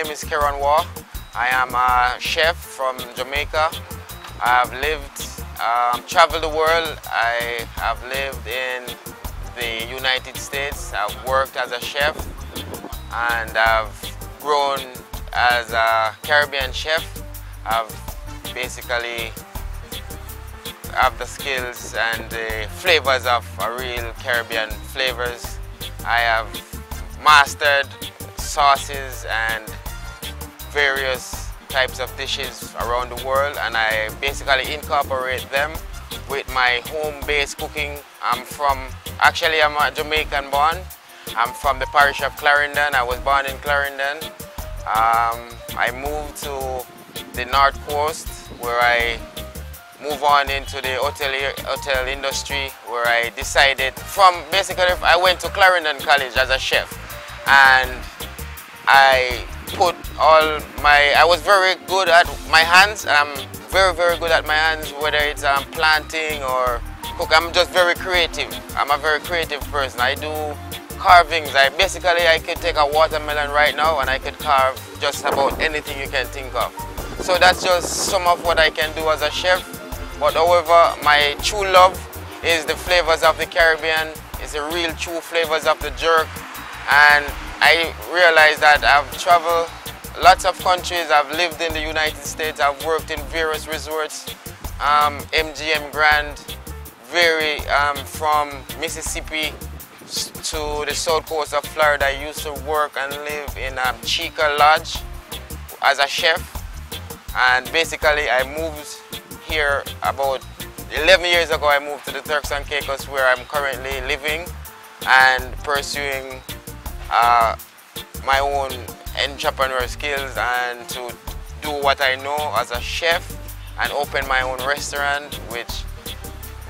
name is Keron Waugh. I am a chef from Jamaica. I have traveled the world. I have lived in the United States. I've worked as a chef and I've grown as a Caribbean chef. I've basically have the skills and the flavors of a real Caribbean flavors. I have mastered sauces and various types of dishes around the world, and I basically incorporate them with my home-based cooking. I'm a Jamaican born. I'm from the parish of Clarendon. I was born in Clarendon. I moved to the North Coast where I moved on into the hotel industry, where I decided I went to Clarendon College as a chef, and I was very good at my hands, and I'm very, very good at my hands, whether it's planting or cook. I'm just very creative. I'm a very creative person. I do carvings. I could take a watermelon right now and I could carve just about anything you can think of. So that's just some of what I can do as a chef. But however, my true love is the flavors of the Caribbean. It's the real true flavors of the jerk. And I realized that I've traveled lots of countries. I've lived in the United States. I've worked in various resorts, MGM Grand, from Mississippi to the south coast of Florida. I used to work and live in Chica Lodge as a chef. And basically I moved here about 11 years ago. I moved to the Turks and Caicos, where I'm currently living and pursuing my own entrepreneur skills and to do what I know as a chef and open my own restaurant, which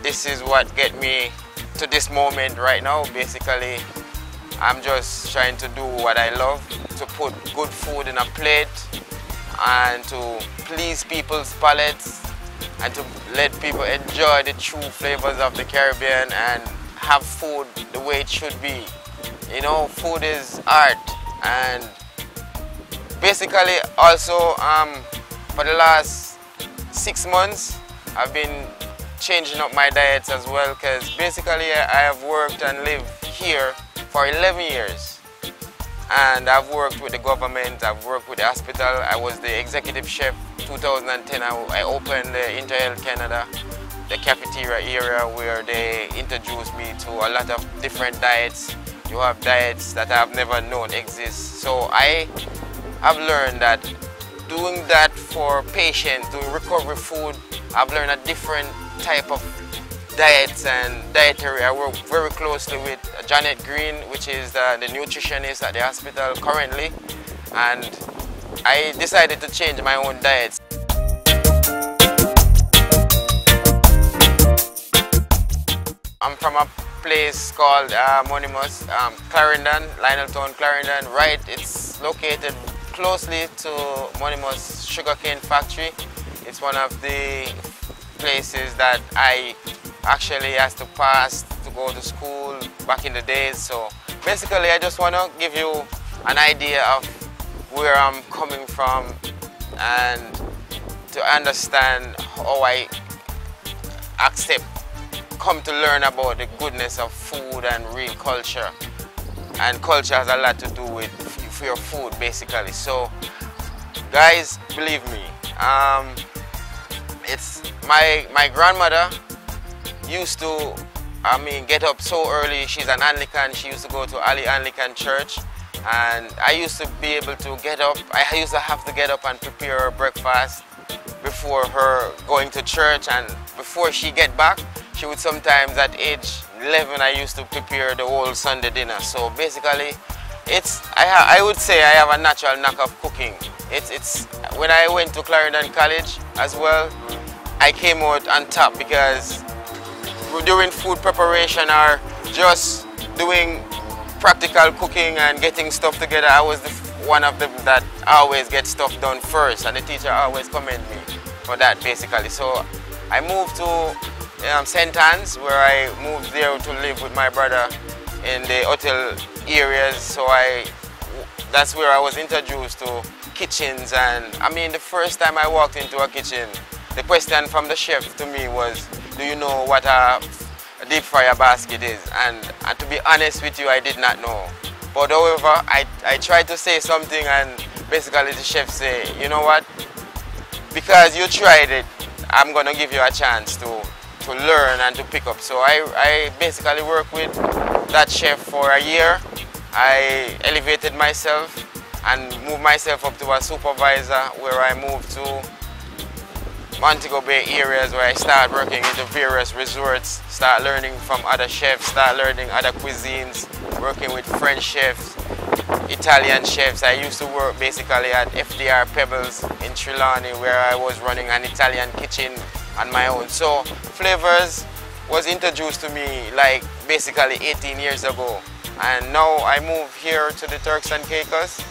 this is what get me to this moment right now. Basically, I'm just trying to do what I love, to put good food in a plate and to please people's palates and to let people enjoy the true flavors of the Caribbean and have food the way it should be. You know, food is art. And basically also for the last 6 months I've been changing up my diets as well, because basically I have worked and lived here for 11 years. And I've worked with the government, I've worked with the hospital. I was the executive chef. 2010 I opened the Interhealth Canada, the cafeteria area, where they introduced me to a lot of different diets. You have diets that I've never known exist. So I have learned that doing that for patients, doing recovery food, I've learned a different type of diets and dietary. I work very closely with Janet Green, which is the nutritionist at the hospital currently, and I decided to change my own diets. I'm from a place called Monimus, Clarendon, Lioneltown, Clarendon. Right, it's located closely to Monimus sugarcane factory. It's one of the places that I actually had to pass to go to school back in the days. So basically I just want to give you an idea of where I'm coming from and to understand how I come to learn about the goodness of food and real culture. And culture has a lot to do with your food, basically. So guys, believe me, it's my grandmother used to get up so early. She's an Anglican. She used to go to Ali Anglican Church, and I used to be able to get up. I used to have to get up and prepare her breakfast before her going to church, and before she get back, she would sometimes at age 11 I used to prepare the whole Sunday dinner. So basically I would say I have a natural knack of cooking. When I went to Clarendon College as well, I came out on top, because during food preparation or just doing practical cooking and getting stuff together, I was one of them that always get stuff done first, and the teacher always commend me for that, basically. So I moved to St. Anne's, where I moved there to live with my brother in the hotel areas. So that's where I was introduced to kitchens, and I mean, the first time I walked into a kitchen, the question from the chef to me was, do you know what a deep fryer basket is? And to be honest with you, I did not know. But however, I tried to say something, and basically the chef say, you know what, because you tried it, I'm gonna give you a chance to learn and to pick up. So I basically worked with that chef for a year. I elevated myself and moved myself up to a supervisor, where I moved to Montego Bay areas, where I started working in the various resorts, start learning from other chefs, start learning other cuisines, working with French chefs, Italian chefs. I used to work basically at FDR Pebbles in Trelawney, where I was running an Italian kitchen on my own. So flavors was introduced to me like basically 18 years ago. And now I move here to the Turks and Caicos.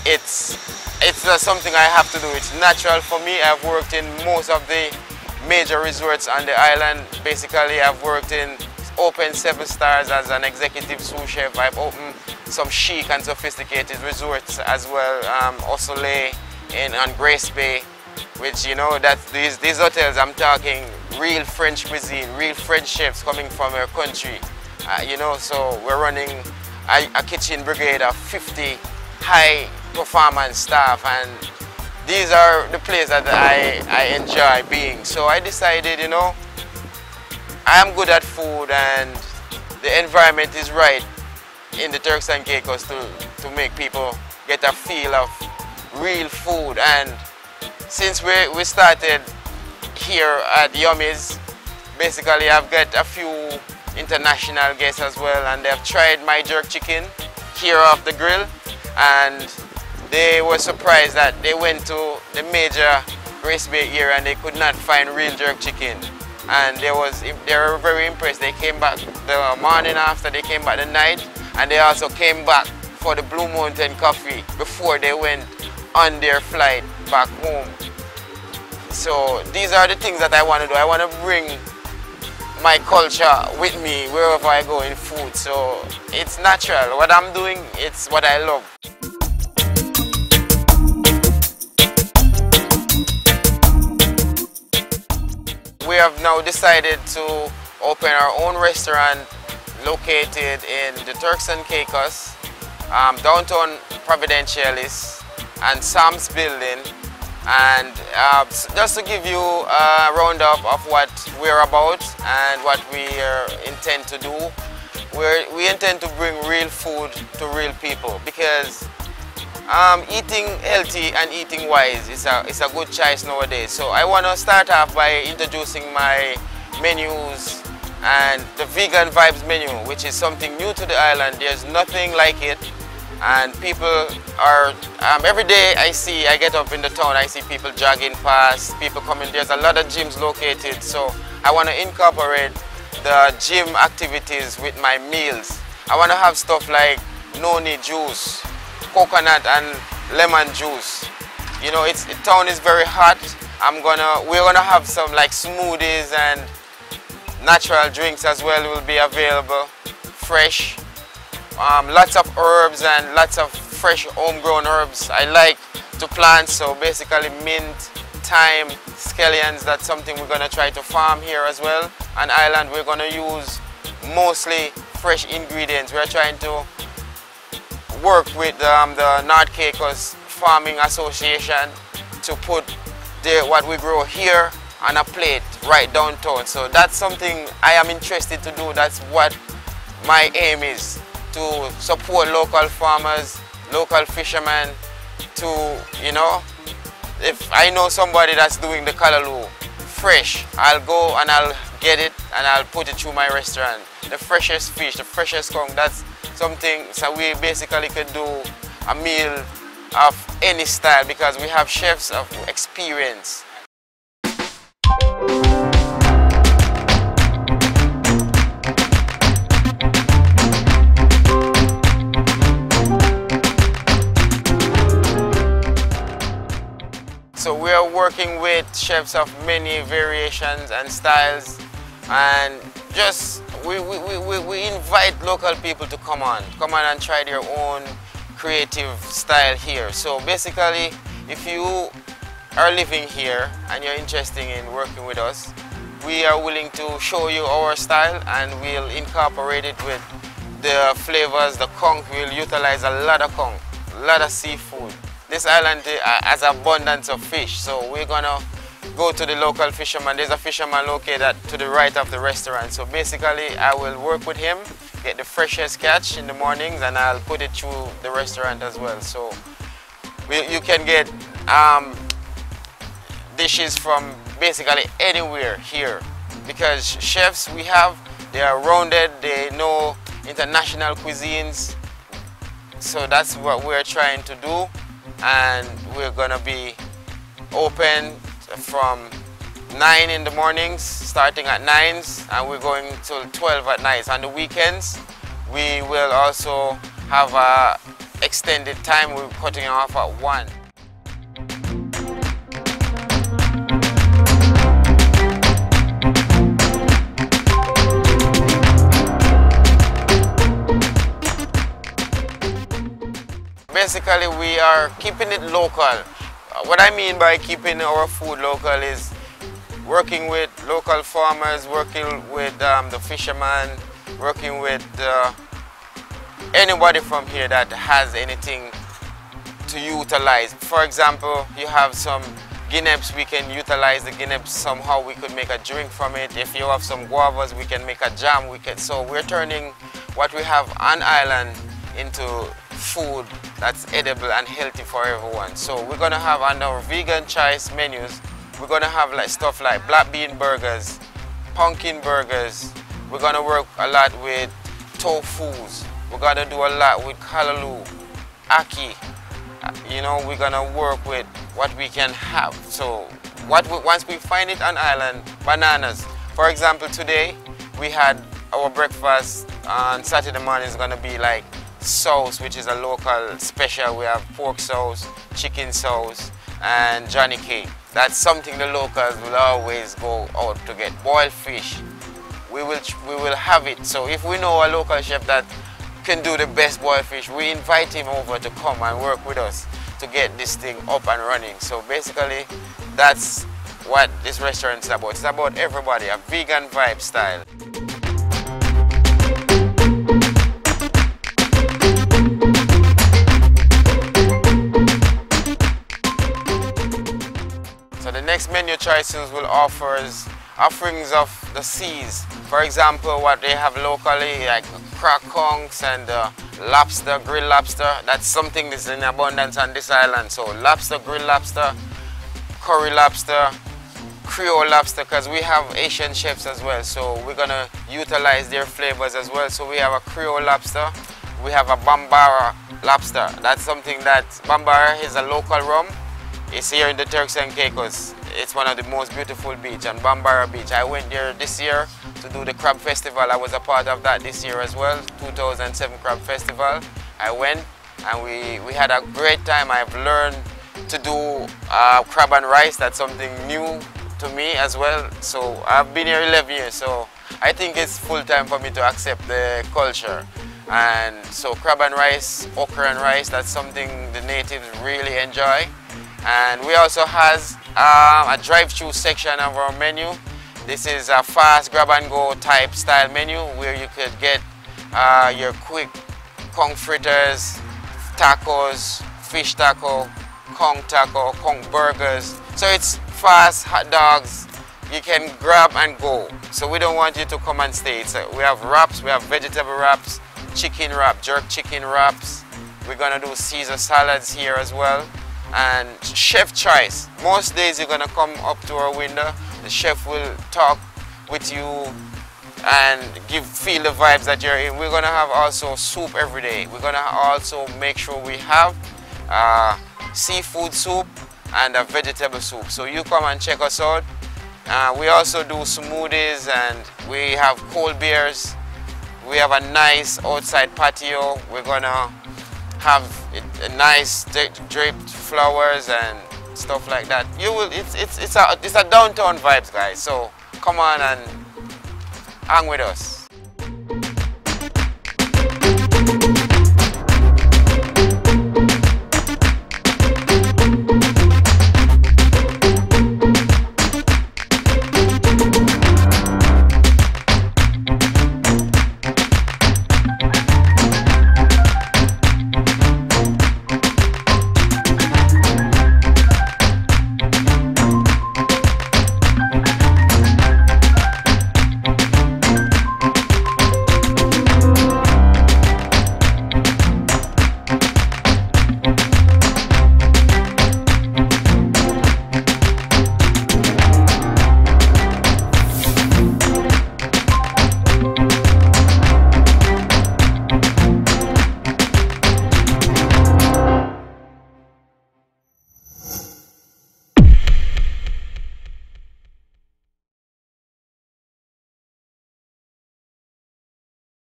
It's not something I have to do. It's natural for me. I've worked in most of the major resorts on the island. Basically, I've worked in open 7 stars as an executive sous chef. I've opened some chic and sophisticated resorts as well. Osole on Grace Bay, which, you know, that these hotels, I'm talking real French cuisine, real French chefs coming from our country. You know, so we're running a kitchen brigade of 50 high performance staff, and these are the places that I enjoy being. So I decided, you know, I am good at food, and the environment is right in the Turks and Caicos to make people get a feel of real food. And since we started here at Yummies, basically I've got a few international guests as well, and they've tried my jerk chicken here off the grill, and they were surprised that they went to the major Grace Bay area and they could not find real jerk chicken. And they were very impressed. They came back the morning after, they came back the night, and they also came back for the Blue Mountain coffee before they went on their flight back home. So these are the things that I want to do. I want to bring my culture with me wherever I go in food. So it's natural. What I'm doing, it's what I love. We have now decided to open our own restaurant located in the Turks and Caicos, downtown Providenciales and Sam's building. And just to give you a roundup of what we're about and what we intend to do, we intend to bring real food to real people, because eating healthy and eating wise is a good choice nowadays. So I want to start off by introducing my menus, and the Vegan Vibes menu, which is something new to the island. There's nothing like it. And people are, every day I get up in the town, I see people jogging past, people coming. There's a lot of gyms located, so I want to incorporate the gym activities with my meals. I want to have stuff like noni juice, coconut and lemon juice. You know, the town is very hot. We're gonna have some like smoothies and natural drinks as well will be available, fresh. Lots of herbs and lots of fresh homegrown herbs I like to plant. So basically mint, thyme, scallions, that's something we're going to try to farm here as well. On island we're going to use mostly fresh ingredients. We're trying to work with the North Caicos Farming Association to put what we grow here on a plate right downtown. So that's something I am interested to do. That's what my aim is, to support local farmers, local fishermen, to, you know, if I know somebody that's doing the callaloo fresh, I'll go and I'll get it and I'll put it through my restaurant. The freshest fish, the freshest conch, that's something, so we basically could do a meal of any style because we have chefs of experience. So we are working with chefs of many variations and styles, and just we invite local people to come on and try their own creative style here. So basically, if you are living here and you're interested in working with us, we are willing to show you our style, and we'll incorporate it with the flavors. The conch, we'll utilize a lot of conch, a lot of seafood. This island has abundance of fish, so we're gonna go to the local fisherman. There's a fisherman located to the right of the restaurant. So basically, I will work with him, get the freshest catch in the mornings, and I'll put it through the restaurant as well. So you can get dishes from basically anywhere here, because chefs we have, they are rounded, they know international cuisines. So that's what we're trying to do, and we're gonna be open from 9 in the mornings, starting at 9, and we're going till 12 at night. On the weekends, we will also have a extended time. We're cutting off at 1. Basically, we are keeping it local. What I mean by keeping our food local is working with local farmers, working with the fishermen, working with anybody from here that has anything to utilize. For example, you have some guineps, we can utilize the guineps somehow. We could make a drink from it. If you have some guavas, we can make a jam. So we're turning what we have on island into food that's edible and healthy for everyone. So we're gonna have on our vegan choice menus, we're gonna have like stuff like black bean burgers, pumpkin burgers. We're gonna work a lot with tofus. We're gonna do a lot with kalaloo, aki. You know, we're gonna work with what we can have. So once we find it on island, bananas. For example, today we had our breakfast on Saturday morning is gonna be like sauce, which is a local special. We have pork sauce, chicken sauce, and Johnny cake. That's something the locals will always go out to get. Boiled fish, we will have it. So if we know a local chef that can do the best boiled fish, we invite him over to come and work with us to get this thing up and running. So basically, that's what this restaurant is about. It's about everybody, a vegan vibe style. So the next menu choices will offer is offerings of the seas. For example, what they have locally, like crack conchs and lobster, grilled lobster. That's something that's in abundance on this island. So lobster, grilled lobster, curry lobster, Creole lobster, because we have Asian chefs as well. So we're gonna utilize their flavors as well. So we have a Creole lobster, we have a Bambara lobster. That's something that Bambara is a local rum. It's here in the Turks and Caicos. It's one of the most beautiful beaches, on Bambara Beach. I went there this year to do the crab festival. I was a part of that this year as well, 2007 crab festival. I went and we had a great time. I've learned to do crab and rice. That's something new to me as well. So I've been here 11 years, so I think it's full time for me to accept the culture. And so crab and rice, okra and rice, that's something the natives really enjoy. And we also has a drive-through section of our menu. This is a fast grab-and-go type style menu where you could get your quick conch fritters, tacos, fish taco, conch burgers. So it's fast hot dogs. You can grab and go. So we don't want you to come and stay. So we have wraps, we have vegetable wraps, chicken wrap, jerk chicken wraps. We're gonna do Caesar salads here as well. And chef choice. Most days you're gonna come up to our window, the chef will talk with you and feel the vibes that you're in. We're gonna have also soup every day. We're gonna also make sure we have seafood soup and a vegetable soup. So you come and check us out. We also do smoothies and we have cold beers. We have a nice outside patio. We're gonna have a nice draped flowers and stuff like that. It's a downtown vibes, guys. So come on and hang with us.